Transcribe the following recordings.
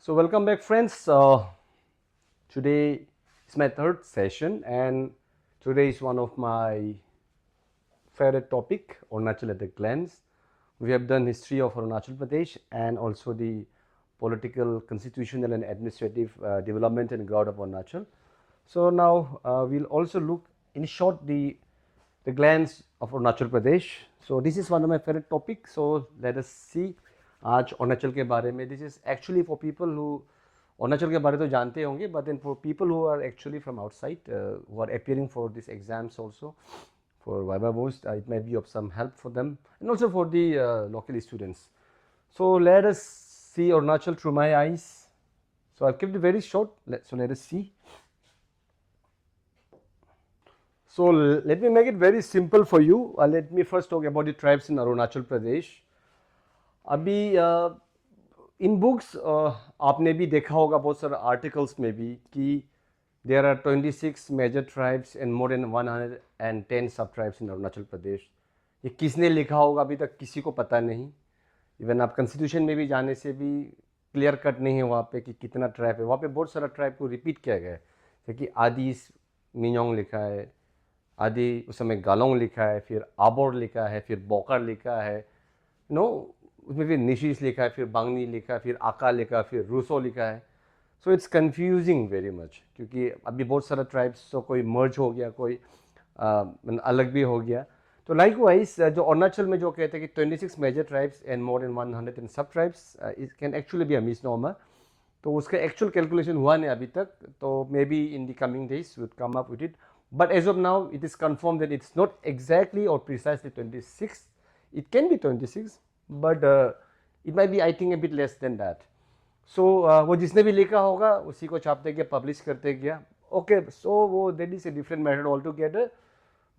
So welcome back friends. Today is my third session and today is one of my favorite topic, Arunachal at a glance. We have done history of Arunachal Pradesh and also the political, constitutional and administrative development and growth of Arunachal. So now we'll also look in short the glance of Arunachal Pradesh. So this is one of my favorite topics. So let us see आज अरुणाचल के बारे में. This is actually for people who Arunachal के बारे तो जानते होंगे, but then for people who are actually from outside, who are appearing for these exams also, for Viva Voice, it might be of some help for them and also for the local students. So let us see Arunachal through my eyes. So I've kept it very short. So let us see. So let me make it very simple for you. Let me first talk about the tribes in Arunachal Pradesh. अभी इन books आपने भी देखा होगा बहुत सारे articles में भी कि there are 26 major tribes and more than 110 sub tribes in Arunachal प्रदेश. ये किसने लिखा होगा अभी तक किसी को पता नहीं. इवन आप कॉन्स्टिट्यूशन में भी जाने से भी क्लियर कट नहीं है वहाँ पे कि कितना ट्राइब है. वहाँ पे बहुत सारा ट्राइब को रिपीट किया गया है, जैसे कि आदि मिन्योंग लिखा है, आदि उस समय गालोंग लिखा है, फिर आबोर लिखा है, फिर बोकर लिखा है, उसमें फिर निशीश लिखा है, फिर बांगनी लिखा है, फिर आका लिखा है, फिर रूसो लिखा है. So it's confusing very much क्योंकि अभी बहुत सारा ट्राइब्स तो कोई मर्ज हो गया, कोई अलग भी हो गया. तो लाइक वाइज जो अरुणाचल में जो कहते हैं कि 26 major tribes and more than 100 इन सब tribes, it can actually be a misnomer. तो उसका एक्चुअल कैलकुलेशन हुआ नहीं अभी तक, तो maybe in the coming days would come up with it. But as of now, it is confirmed that it's not exactly or precisely 26. It can be 26, but it might be, I think, a bit less than that. So वो जिसने भी लिखा होगा उसी को छापते गया, publish करते गया. Okay, so वो that is a different matter altogether.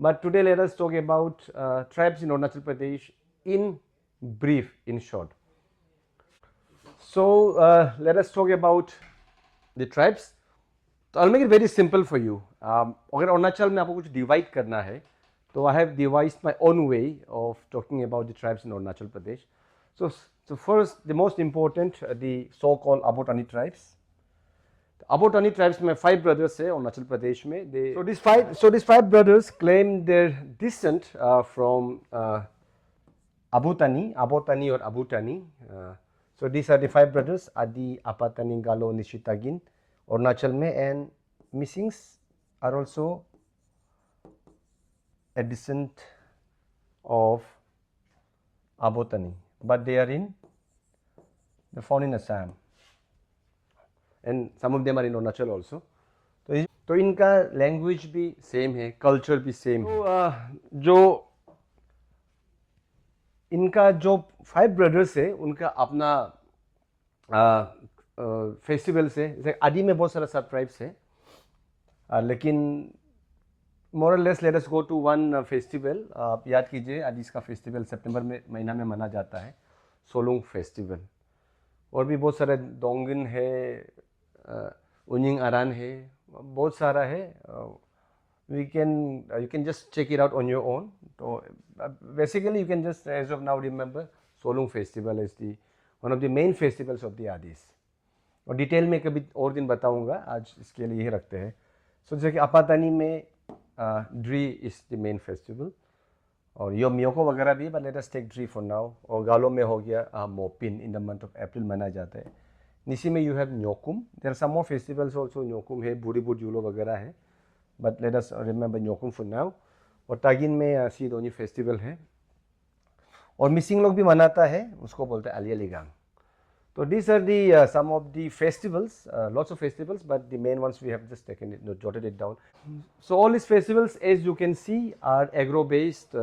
But today let us talk about tribes in Arunachal Pradesh in brief, in short. So let us talk about the tribes. तो I'll make it very simple for you. अगर अरुणाचल में आपको कुछ divide करना है तो I have devised my own way of talking about the tribes in Arunachal Pradesh. So first, the most important, the so-called Abotani tribes. The Abotani tribes में 5 brothers है अरुणाचल प्रदेश में. These five brothers claim their descent from Abotani or Abutani. So these are the 5 brothers, Adi, Apatani, Galo, Nishitagin, Arunachal में, and Missings are also a descent of Abotani, but they are found in Assam, and some of them are in Arunachal also. तो इनका language भी same है, culture भी same है. तो जो इनका जो 5 ब्रदर्स है उनका अपना फेस्टिवल्स है. जैसे आदि में बहुत सारा सब ट्राइब्स है, लेकिन मोर और less let us go to one festival. आप याद कीजिए, आदि का फेस्टिवल सितंबर में महीना में मना जाता है, सोलुंग फेस्टिवल. और भी बहुत सारे डोंगिन है, उनिंग अरान है, बहुत सारा है. you can just check it out on your own. So basically you can just as of now remember Solung festival is the one of the main festivals of the Adis. और डिटेल में कभी और दिन बताऊंगा, आज इसके लिए यही रखते हैं. सो जैसे कि अपातानी में Dree is the main festival और यो मियोको वगैरह भी, but let us take Dree for now. और गालो में हो गया Mopin, in the month of April मनाया जाता है. निसी में you have Nyokum. There are some more festivals also. Nyokum है, बूढ़ी बूढ़ जूलो वगैरह है, but let us remember Nyokum for now. और तागिन में सीदोनी फेस्टिवल है, और मिसिंग लोग भी मनाता है, उसको बोलते हैं अलिया Ligang. So these are the some of the festivals, lots of festivals, but the main ones we have just taken it, jotted it down. So all these festivals, as you can see, are agro-based,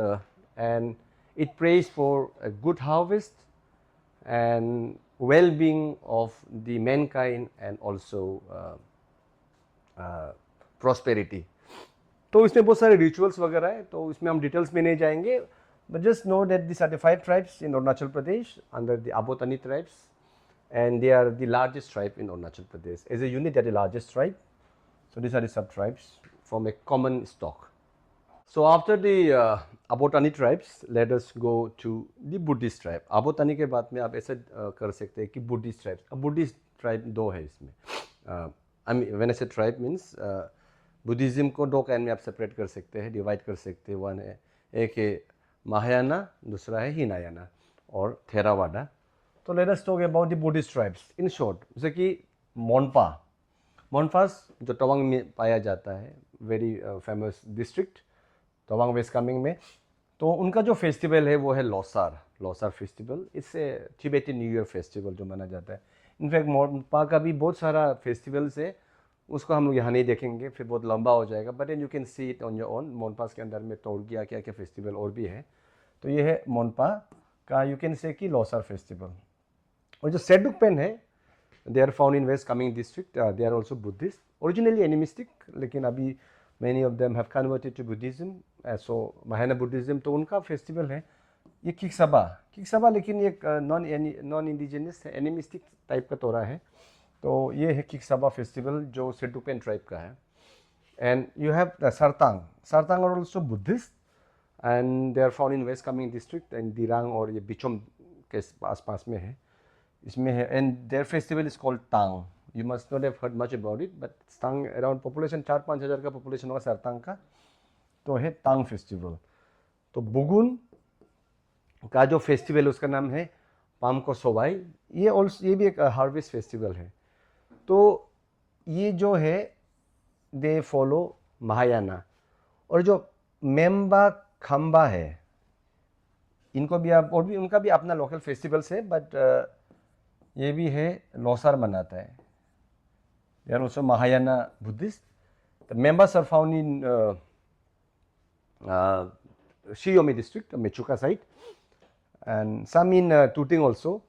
and it prays for a good harvest and well-being of the mankind and also prosperity. तो इसमें बहुत सारे rituals वगैरह है, तो इसमें हम details में नहीं जाएंगे, but just know that these are the 5 tribes in Arunachal Pradesh under the Abotani tribes. And they are the largest tribe in Arunachal Pradesh. As a unit, they are the largest tribe. So these are the sub-tribes from a common stock. So after the Abotani tribes, let us go to the Buddhist tribe. Abotani के बाद में आप ऐसे कर सकते हैं कि Buddhist tribes. अब Buddhist tribe दो है इसमें. I mean when I say tribe means Buddhism को दो काइंड में आप सेपरेट कर सकते हैं, डिवाइड कर सकते हैं. वन है, एक है महायाना, दूसरा है हिनायाना और थेरावाडा. तो let us talk about the Buddhist tribes in short. जैसे कि मोनपा, मोनपास जो तवांग में पाया जाता है, very famous district Tawang West Kameng में. तो उनका जो फेस्टिवल है वो है लोसार, लोसार फेस्टिवल. इससे तिब्बती न्यू ईयर फेस्टिवल जो माना जाता है. इनफैक्ट मोनपा का भी बहुत सारा फेस्टिवल्स है, उसको हम लोग यहाँ नहीं देखेंगे, फिर बहुत लंबा हो जाएगा. But then you can see it on your own. Monpas के अंदर में तोड़गिया क्या क्या फेस्टिवल और भी है. तो ये है मोनपा का, यू कैन से कि लोसार फेस्टिवल. और जो सेडुकपेन है, they are found in West Kameng district. They are also Buddhist, originally animistic, लेकिन अभी many of them have converted to Buddhism. So Mahayana Buddhism, तो उनका फेस्टिवल है ये किक्सबा. किक्सबा लेकिन ये नॉन इंडिजिनस है, एनिमिस्टिक टाइप का तोरा है. तो ये है किक्सबा फेस्टिवल जो सेडुकपेन ट्राइब का है. And you have Sartang. Sartang are also Buddhist and they are found in West Kameng district and Dirang और ये बिचोम के आसपास में है, इसमें है. And their festival is called Tang. You must not have heard much about it, but Tang around population 4-5 हज़ार का पॉपुलेशन होगा सरतांग का. तो है तांग फेस्टिवल. तो बुगुन का जो फेस्टिवल उसका नाम है पामको सोवाई. ये भी एक हार्वेस्ट फेस्टिवल है. तो ये जो है दे फॉलो महायाना. और जो मेम्बा खम्बा है, इनको भी आप, और भी उनका भी अपना लोकल फेस्टिवल्स है, बट ये भी है लोसार मनाता है. They are also Mahayana Buddhist. The members are found in Shi Yomi district, Mechuka side, and some in Tuting also,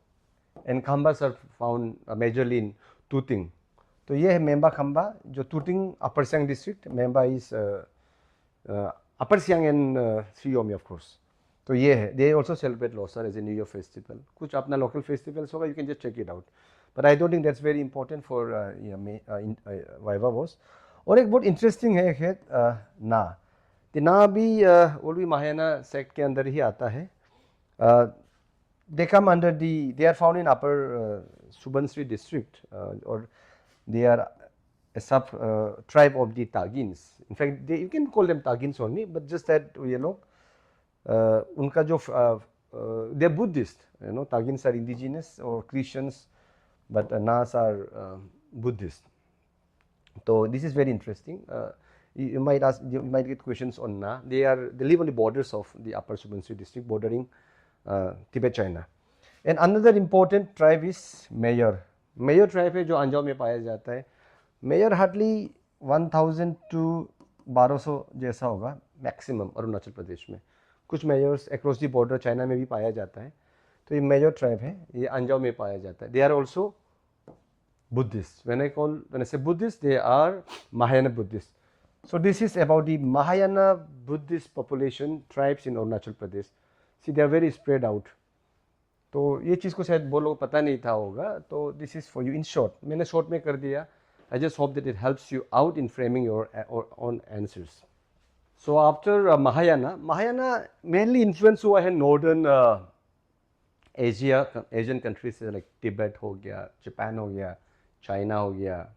and Khambas are found majorly in Tuting. तो ये है मेम्बा खम्बा जो Tuting Upper Siang district. Memba is Upper Siang and Shiyomi of course. तो ये है, they also celebrate Losar as a new year festival. कुछ अपना local festivals होगा, you can just check it out, but I don't think that's very important for viva voce. और एक बहुत interesting है ना. तो ना भी वो भी महायाना सेक्ट के अंदर ही आता है. They come under they are found in upper Subansri district, or they are a sub tribe of the Tagins. In fact, you can call them Tagins only, but just that, you know, unka jo they are Buddhist. You know, Tagins are indigenous or Christians, but Nas are Buddhist. So this is very interesting. You might get questions on Na. They live on the borders of the upper Subansri district, bordering Tibet, China. And another important tribe is Mayor. Mayor tribe है जो अंजाव में पाया जाता है. Mayor hardly 1000 to 1200 जैसा होगा maximum Arunachal Pradesh में. कुछ Meyors across the border China में भी पाया जाता है. तो ये मेजर ट्राइब है, ये अंजाव में पाया जाता है. They are also Buddhist. When I say Buddhist, they are Mahayana Buddhist. So this is about the Mahayana Buddhist population tribes in Arunachal Pradesh. See, they are very spread out. तो ये चीज़ को शायद वो लोग पता नहीं था होगा. तो this is for you in short. मैंने शॉर्ट में कर दिया. I just hope that it helps you out in framing your own answers. So after Mahayana, Mahayana mainly influence हुआ है नॉर्दर्न एशियन कंट्रीज से, लाइक तिब्बत हो गया, जापान हो गया, चाइना हो गया,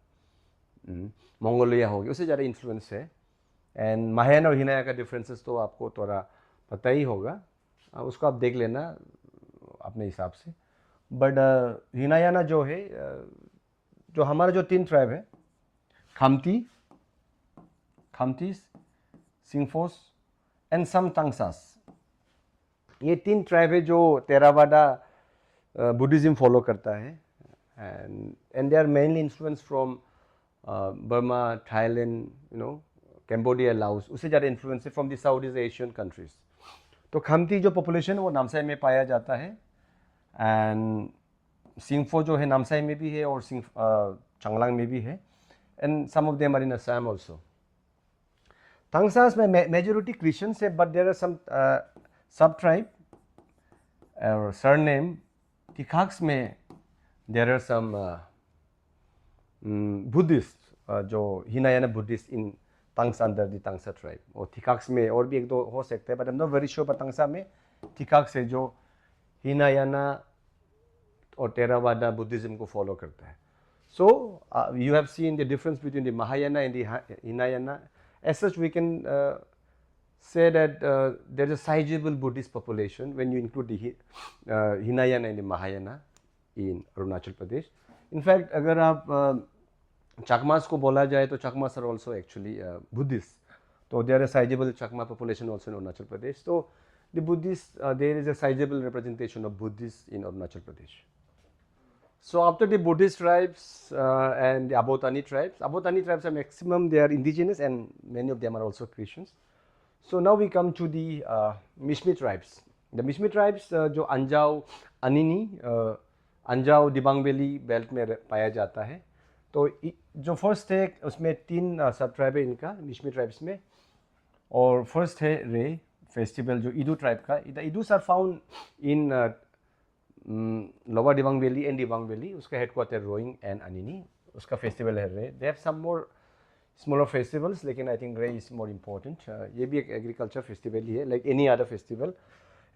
मंगोलिया हो गया, उससे ज़्यादा इन्फ्लुएंस है. एंड महायाना और हिनाया का डिफरेंसेस तो आपको थोड़ा पता ही होगा, उसको आप देख लेना अपने हिसाब से. बट हिनायाना जो है, जो हमारा जो 3 ट्राइब है, खामतीस, सिंगफोस एंड सम तांगसास, ये 3 ट्राइब है जो तेरावाडा बुद्धिज्म फॉलो करता है. And they are mainly influence from Burma, Thailand, you know, Cambodia, Laos, उससे ज़्यादा इन्फ्लुएंस है from the South East Asian countries. तो खामती जो पॉपुलेशन वो नामसाई में पाया जाता है. एंड सिंगफो जो है नामसाई में भी है और चांगलांग में भी है. And some of them are in Assam also. Tangsas में मेजोरिटी क्रिश्चियंस है, but there are some sub tribe और सरनेम. तिखाक्स में देयर आर सम बुद्धिस्ट, जो Hinayana Buddhist in Tangs under the Tangsa tribe, और थिकाक्स में और भी एक दो हो सकते हैं, but I am not very sure, पर तंगसा में थिकाक्स है जो हिनायाना और टेरावाडा बुद्धिज्म को फॉलो करता है. So you have seen the difference between the Mahayana and the Hinayana. As such we can say that there is a sizable Buddhist population when you include the Hinayana and the Mahayana in Arunachal Pradesh. In fact, अगर आप Chakmas को बोला जाए तो Chakmas are also actually Buddhists. So there is a sizable Chakma population also in Arunachal Pradesh. So the Buddhists, there is a sizable representation of Buddhists in Arunachal Pradesh. So after the Buddhist tribes and the Abotani tribes are maximum, they are indigenous and many of them are also Christians. So now we come to the Mishmi tribes. The Mishmi tribes जो Anjaw Anini Anjaw Dibang valley belt में पाया जाता है. तो जो first है उसमें 3 सब ट्राइब है इनका मिश्मी ट्राइब्स में. और फर्स्ट है रे फेस्टिवल जो इदू ट्राइब का. The Idus are found in Lower Dibang Valley and Dibang Valley. उसका हेडक्वार्टर रोइंग एंड अनिनी. उसका फेस्टिवल है Reh. They have some more smaller festivals, लेकिन I think Reh is more important. ये भी एक एग्रीकल्चर फेस्टिवल ही है like any other festival.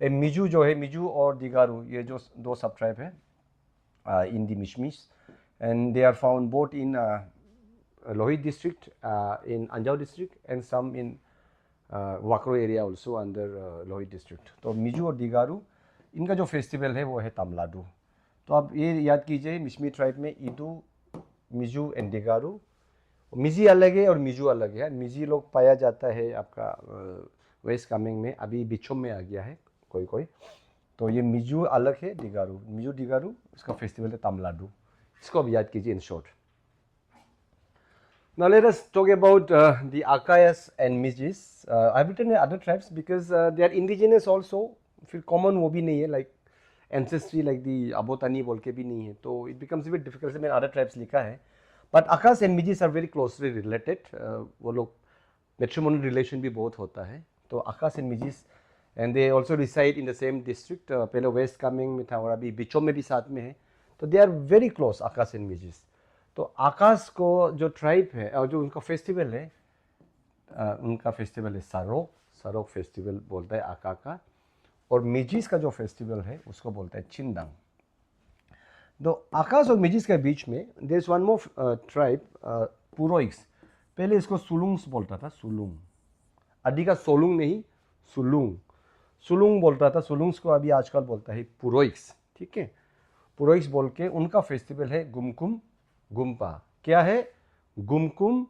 Miju जो है, मिजू और दिगारू, ये जो 2 सब ट्राइब है in the Mishmis, and they are found both in Lohit district, in Anjaw district, and some in Wakro area also under Lohit district. तो मिजू और दिगारू इनका जो फेस्टिवल है वो है तमलाडू. तो आप ये याद कीजिए, मिशमी ट्राइब में ईदू, मिजू एंड दिगारू. मिजी अलग है और मिजू अलग है. मिजी लोग पाया जाता है आपका वेस्ट कामेंग में, अभी बिचोम में आ गया है कोई. तो ये मिजू अलग है, दिगारू, मिजू दिगारू, इसका फेस्टिवल है तमलाडू. इसको अब याद कीजिए in short. Now let us talk about the Akayas and Mijis. I have written other tribes because they are indigenous also. फिर common वो भी नहीं है, like ancestry like the Abotani बोल के भी नहीं है. तो it becomes a bit difficult. से मैंने other tribes लिखा है. But Akas and Mijis are very closely related. वो लोग matrimonial relation भी बहुत होता है. तो Akas and Mijis, and they also reside in the same district. पहले वेस्ट कामेंग में था और अभी बिचोम में भी साथ में है. तो they are very close, Akas and Mijis. तो आकाश को जो ट्राइब है और जो उनका फेस्टिवल है, उनका फेस्टिवल है सरोक फेस्टिवल बोलता है आका का. और मिजिस का जो फेस्टिवल है उसको बोलता है चिंदंग. तो आकाश और मिजिस के बीच में there is one more tribe, Puroiks. पहले इसको सुलुंग्स बोलता था, सुलुंग. अभी का सोलुंग नहीं, सुलुंग बोलता था. सुलुंग्स को अभी आजकल बोलता है पुरोइक्स. ठीक है, पुरोइक्स बोल के उनका फेस्टिवल है गुमकुम गुम्पा. क्या है? गुमकुम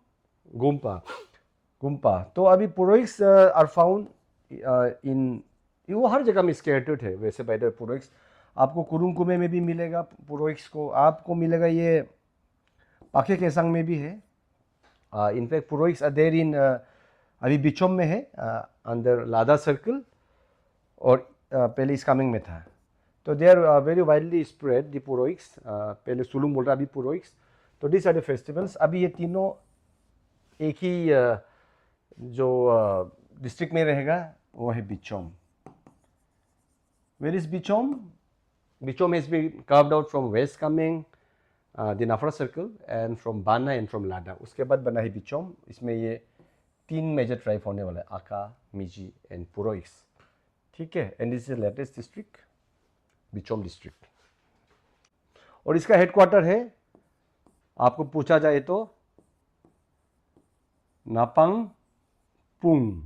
गुम्पा. तो अभी पुरोइक्स आर फाउंड इन, वो हर जगह में स्कैटर्ड है वैसे. बाय द पुरोइक्स आपको कुरुंकुमे में भी मिलेगा पुरोइक्स को, आपको मिलेगा ये पाखे केसंग में भी है. इनफैक्ट पुरोइक्स आर देयर इन, अभी बिचोम में है अंदर लादा सर्कल, और पहले इस कामिंग में था. तो they are very widely spread the Puroiks. पहले सुलुंग बोल रहा, अभी पुरोइक्स. तो दिस आर द फेस्टिवल्स. अभी ये तीनों एक ही जो डिस्ट्रिक्ट में रहेगा वो है Bichom. Where is Bichom? Bichom has been carved out from West Kameng, the Nafra circle, and from Bana and from Lada. उसके बाद बना है बिचोम. इसमें ये 3 मेजर ट्राइब होने वाला है, आका, मिजी एंड पुरोइक्स. ठीक है, and this is the latest district, Bichom district. और इसका हेडक्वार्टर है, आपको पूछा जाए तो, नापांग पुंग.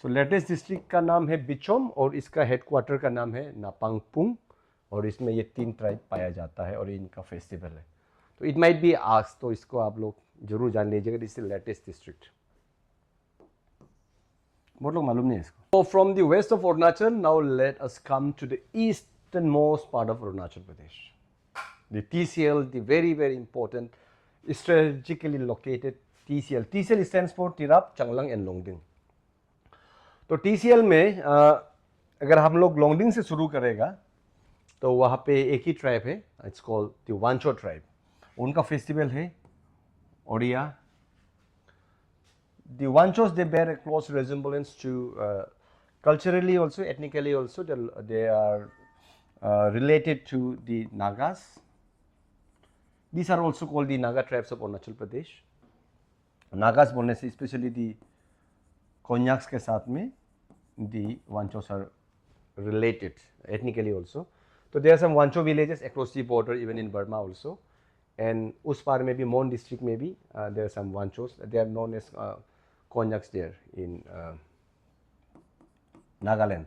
सो लेटेस्ट डिस्ट्रिक्ट का नाम है बिचोम और इसका हेडक्वार्टर का नाम है नापांग पुंग. और इसमें ये 3 ट्राइब पाया जाता है और इनका फेस्टिवल है. तो इट माइट बी आस्क्ड, तो इसको आप लोग जरूर जान लीजिएगा. This is latest district. बहुत लोग मालूम नहीं है इसको. So from the west of Arunachal, now let us come to the easternmost part of Arunachal Pradesh. The TCL, the very, very important, strategically located TCL. TCL stands for Tirap, Changlang and Longding. तो TCL में अगर हम लोग लोंगडिंग से शुरू करेगा तो वहाँ पे एक ही ट्राइब है, it's called the Wancho tribe. उनका फेस्टिवल है Odia. The Wanchos, they bear a close resemblance to culturally also, ethnically also, they are related to the Nagas. These are also called the Naga tribes of Arunachal Pradesh. Nagas बोलने से specially the कोन्याक्स के साथ में दी वांचोस are related ethnically also. So there are some Wancho villages across the border, even in Burma also. And उस पार में भी मोन district में भी there are some Wanchos. They are known as Konyaks there in Nagaland.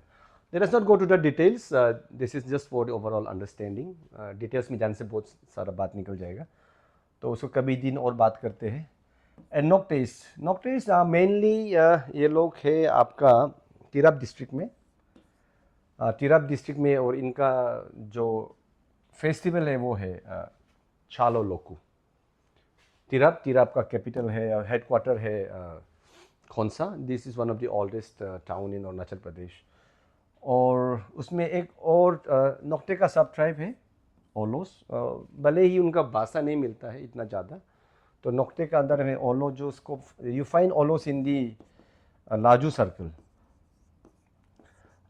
Let us not go to the details. This is just for the overall understanding. Details में जाने से बहुत सारा बात निकल जाएगा. तो उसको कभी दिन और बात करते हैं. And Noctes mainly ये लोग है आपका तिराप डिस्ट्रिक्ट में. तिराप डिस्ट्रिक्ट में, और इनका जो फेस्टिवल है वो है चालो लोकू. तिराप का कैपिटल है, हेडक्वार्टर है Khonsa. This is one of the oldest town in Arunachal Pradesh. और उसमें एक और नोक्टे का सब ट्राइब है ओलोस. भले ही उनका भाषा नहीं मिलता है इतना ज़्यादा, तो नोक्टे का अंदर है ओलो, जो उसको you find Ollos in the Lazu circle.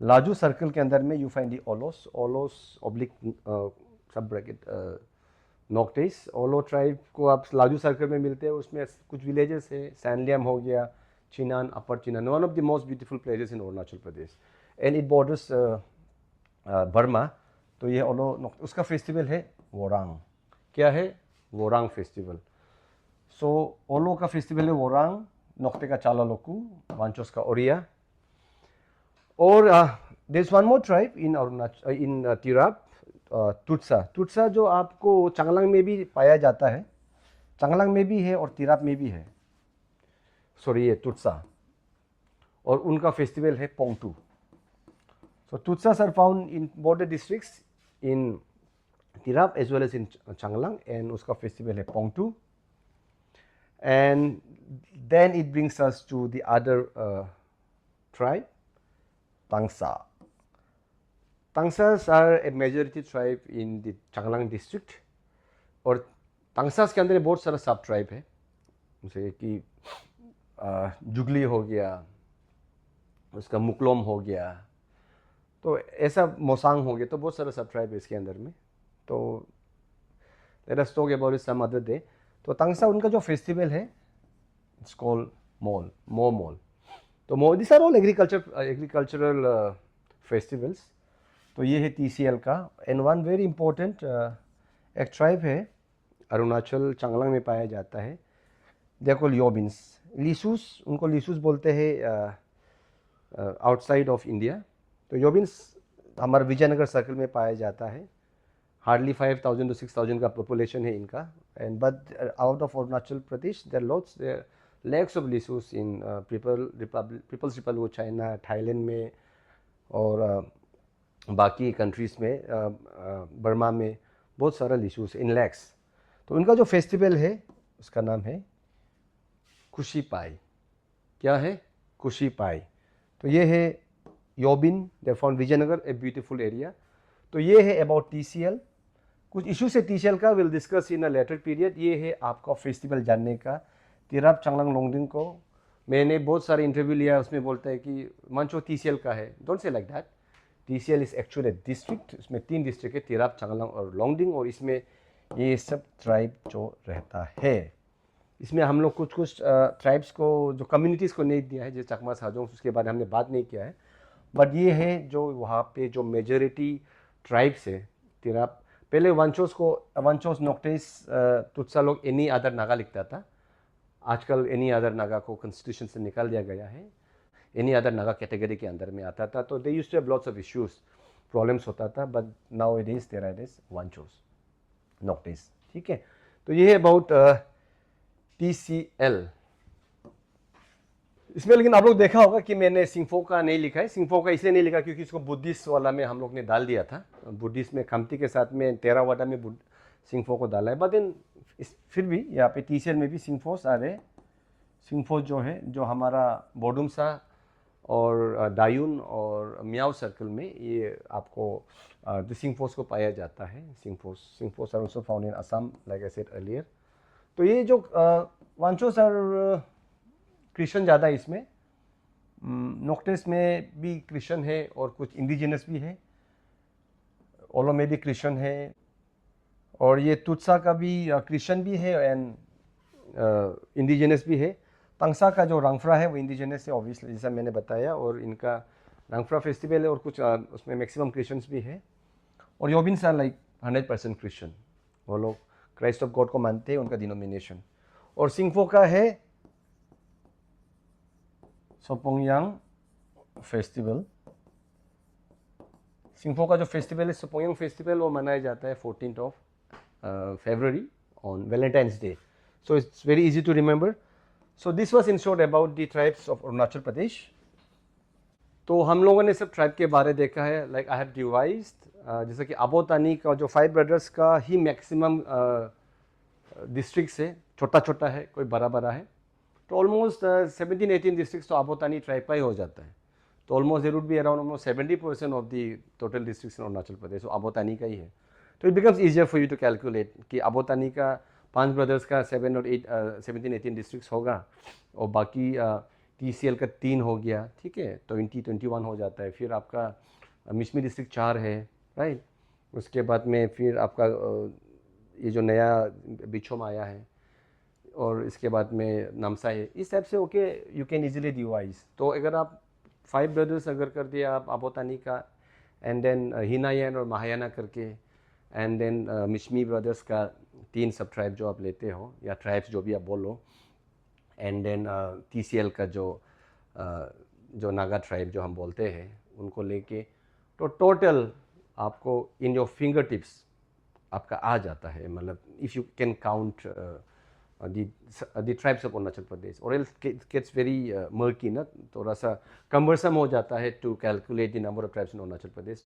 Lazu circle के अंदर में you find the Ollos oblique sub bracket Noctes. Ollo tribe को आप लाजू सर्कल में मिलते हैं. उसमें कुछ विलेजेस है, सैनलियम हो गया, Chinan, upper Chinan, one of the most beautiful places in Arunachal Pradesh. And it borders Burma. तो ये ओलो, उसका फेस्टिवल है वोरांग. क्या है? वोरांग फेस्टिवल. सो ओलो का फेस्टिवल है वोरांग, नोक्टे का चाला लोकू, वांचोस का ओरिया. और there is one more tribe in Arunachal, in Tirap, Tutsa जो आपको चांगलांग में भी पाया जाता है. चांगलांग में भी है और तिराप में भी है. सॉरी, ये तुत्सा. और उनका फेस्टिवल है Pongtu. So Tutsas are found in border districts in Tirap as well as in Changlang. And उसका फेस्टिवल है Pongtu. And then it brings us to the other tribe, Tangsa. Tangsas are a majority tribe in the Changlang district. और Tangsas के अंदर बहुत सारा सब tribe है. जैसे कि जुगली हो गया, उसका मुकलोम हो गया, तो ऐसा मोसांग हो गया. तो बहुत सारा सब ट्राइब है इसके अंदर में. तो let us talk about it some other day. तो तांगसा, उनका जो फेस्टिवल है इट्स कॉल्ड मोल. तो this are all agricultural festivals. तो ये है TCL का. एंड वन वेरी इंपॉर्टेंट एक ट्राइब है अरुणाचल चांगलांग में पाया जाता है. They are called योबिन्स. लिसूस, उनको लिसूस बोलते हैं आउटसाइड ऑफ इंडिया. तो योबिन्स हमारे विजयनगर सर्कल में पाया जाता है. हार्डली 5,000 to 6,000 का पॉपुलेशन है इनका. And but out of Arunachal Pradesh there lots, there lakhs of Lisus in peoples republic China, Thailand में, और बाकी कंट्रीज़ में, बर्मा में बहुत सारा लिसूस इन लैक्स. तो उनका जो फेस्टिवल है उसका नाम है कुशी पाई. क्या है? कुशी पाई. तो ये है Yobin, they found Vijaynagar, a beautiful area. तो ये है अबाउट TCL. कुछ इशूज है TCL का, will discuss in a later period. ये है आपका फेस्टिवल जानने का. तिराप चांगलांग लोंगडिंग को मैंने बहुत सारे इंटरव्यू लिया, उसमें बोलता है कि मंचो TCL का है. Don't say like that. TCL is actually district. इसमें 3 डिस्ट्रिक्ट है, तिराप, चांगलांग और लोंगडिंग. और इसमें ये सब ट्राइब जो रहता है. इसमें हम लोग कुछ ट्राइब्स को, जो कम्युनिटीज़ को नहीं दिया है, जैसे चकमा, साजोंग, उसके बारे में हमने बात नहीं किया है. बट ये है जो वहाँ पे जो मेजॉरिटी ट्राइब्स है तिराप. पहले वंचोस नोक्टेस तुत्सा लोग एनी अदर नागा लिखता था. आजकल एनी अदर नागा को कॉन्स्टिट्यूशन से निकाल दिया गया है. एनी अदर नागा कैटेगरी के अंदर में आता था. तो they used to have lots of issues, problems होता था. But now it is there is Wanchos Noctes. ठीक है. तो ये है अबाउट TCL. इसमें लेकिन आप लोग देखा होगा कि मैंने सिंगफो का नहीं लिखा है. सिंगफो का इसलिए नहीं लिखा क्योंकि इसको बुद्धिस्ट वाला में हम लोग ने डाल दिया था. बुद्धिस्ट में खमती के साथ में तेरावाडा में सिंगफो को डाला है. बट देन फिर भी यहाँ पे TCL में भी सिंगफोस आ रहे. सिंगफो जो है, जो हमारा बोडुमसा और दायून और मियाओ सर्कल में, ये आपको सिंगफोस को पाया जाता है. Singphos are also found in Assam, like I said earlier. तो ये जो वांचोस आर क्रिश्चियन ज़्यादा है इसमें. नोक्टेस में भी क्रिश्चियन है और कुछ इंडिजिनस भी है. ओलो में भी क्रिश्चियन है. और ये तुत्सा का भी क्रिश्चियन भी है एंड इंडिजिनस भी है। तंगसा का जो रंगफ्रा है वो इंडिजिनस है ऑब्वियसली, जैसा मैंने बताया, और इनका रंगफ्रा फेस्टिवल है और कुछ उसमें मैक्सिमम क्रिश्चियंस भी है। और योबिन्स आर लाइक 100% क्रिश्चियन, वो लोग क्राइस्ट ऑफ गॉड को मानते हैं, उनका डिनोमिनेशन। और सिंगफो का है सोपोंगयांग फेस्टिवल। सिंगफो का जो फेस्टिवल है सोपोंगयांग फेस्टिवल, वो मनाया जाता है 14th of February on Valentine's Day. So it's very easy to remember. So this was in short about the tribes of Arunachal Pradesh. तो हम लोगों ने सब ट्राइब के बारे देखा है। लाइक आई हैव डिवाइज्ड, जैसे कि अबोतानी का जो 5 ब्रदर्स का ही मैक्सिमम डिस्ट्रिक्ट्स है, छोटा छोटा है, कोई बड़ा बड़ा है। तो ऑलमोस्ट 17-18 डिस्ट्रिक्ट्स तो अबोतानी ट्राइब का ही हो जाता है। तो almost there would be around almost 70% of the total districts in Arunachal Pradesh वो अबोतानी का ही है। तो it becomes easier for you to calculate कि अबोतानी का 5 ब्रदर्स का 7 और 8 17-18 डिस्ट्रिक्ट्स होगा, और बाकी TCL का 3 हो गया, ठीक है, 20-21 हो जाता है। फिर आपका मिशमी डिस्ट्रिक्ट 4 है, राइट। उसके बाद में फिर आपका ये जो नया बिछोम आया है, और इसके बाद में नामसा है। इस टाइप से okay you can easily devise. तो अगर आप 5 ब्रदर्स अगर कर दिया आप अबोतानी का, एंड देन हिनायन और महायाना करके, एंड देन मिशमी ब्रदर्स का 3 सब ट्राइब जो आप लेते हो, या ट्राइब्स जो भी आप बोलो, एंड देन TCL का जो नागा ट्राइब जो हम बोलते हैं उनको लेके, तो टोटल आपको इन योर फिंगर टिप्स आपका आ जाता है। मतलब if you can count the tribes of Arunachal Pradesh, और इट गेट्स वेरी मर्की ना, थोड़ा सा कम्बरसम हो जाता है to calculate the number of tribes in Arunachal Pradesh.